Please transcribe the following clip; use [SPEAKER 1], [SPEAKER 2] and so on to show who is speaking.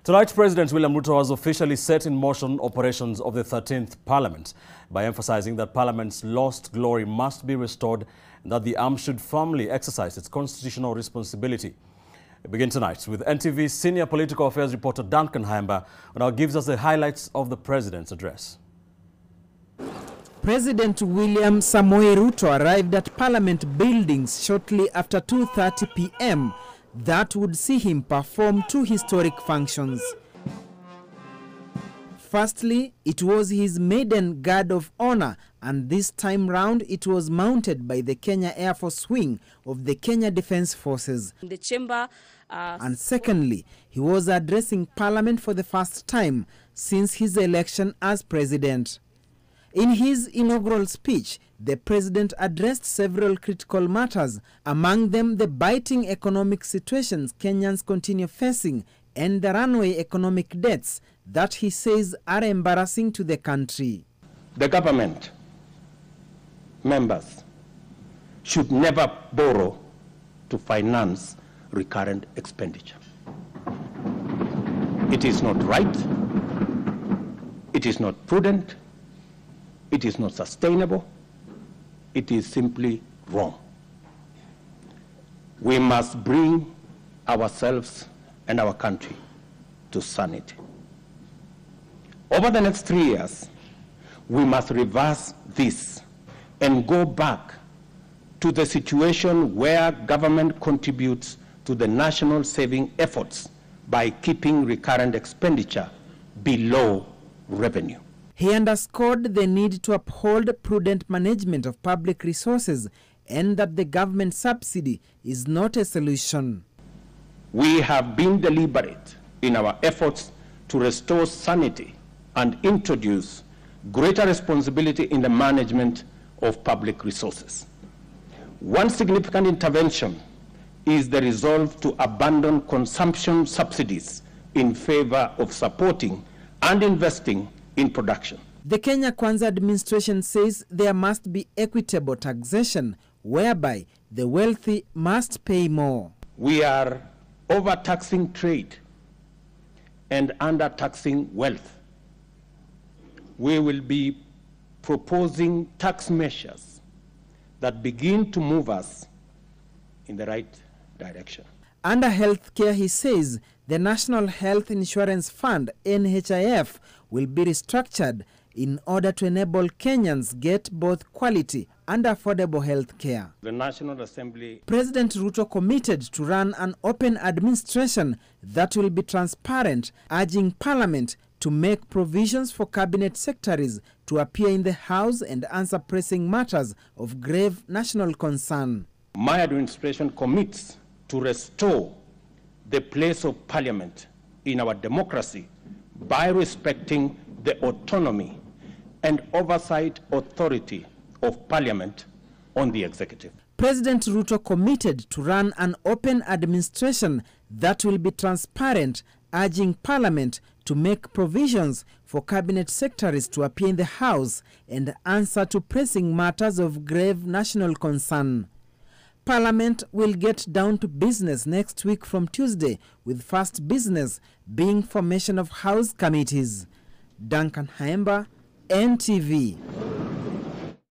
[SPEAKER 1] Tonight, President William Ruto has officially set in motion operations of the 13th Parliament by emphasizing that Parliament's lost glory must be restored and that the arm should firmly exercise its constitutional responsibility. We begin tonight with NTV's senior political affairs reporter Duncan Haemba, who now gives us the highlights of the President's address.
[SPEAKER 2] President William Samoei Ruto arrived at Parliament buildings shortly after 2:30 p.m. That would see him perform two historic functions. Firstly, it was his maiden guard of honor, and this time round it was mounted by the Kenya Air Force Wing of the Kenya Defense Forces.
[SPEAKER 3] The chamber.
[SPEAKER 2] And secondly, he was addressing Parliament for the first time since his election as president. In his inaugural speech, the president addressed several critical matters, among them the biting economic situations Kenyans continue facing and the runaway economic debts that he says are embarrassing to the country.
[SPEAKER 4] The government members should never borrow to finance recurrent expenditure. It is not right, it is not prudent, it is not sustainable, it is simply wrong. We must bring ourselves and our country to sanity. Over the next 3 years, we must reverse this and go back to the situation where government contributes to the national saving efforts by keeping recurrent expenditure below revenue.
[SPEAKER 2] He underscored the need to uphold prudent management of public resources and that the government subsidy is not a solution.
[SPEAKER 4] We have been deliberate in our efforts to restore sanity and introduce greater responsibility in the management of public resources. One significant intervention is the resolve to abandon consumption subsidies in favor of supporting and investing in production.
[SPEAKER 2] The Kenya Kwanza administration says there must be equitable taxation, whereby the wealthy must pay more.
[SPEAKER 4] We are overtaxing trade and undertaxing wealth. We will be proposing tax measures that begin to move us in the right direction.
[SPEAKER 2] Under healthcare, he says the National Health Insurance Fund, NHIF, will be restructured in order to enable Kenyans get both quality and affordable health care.
[SPEAKER 4] The National Assembly.
[SPEAKER 2] President Ruto committed to run an open administration that will be transparent, urging Parliament to make provisions for cabinet secretaries to appear in the House and answer pressing matters of grave national concern.
[SPEAKER 4] My administration commits to restore the place of Parliament in our democracy by respecting the autonomy and oversight authority of Parliament on the executive.
[SPEAKER 2] President Ruto committed to run an open administration that will be transparent, urging Parliament to make provisions for cabinet secretaries to appear in the House and answer to pressing matters of grave national concern. Parliament will get down to business next week from Tuesday, with first business being formation of House committees. Duncan Haemba, NTV.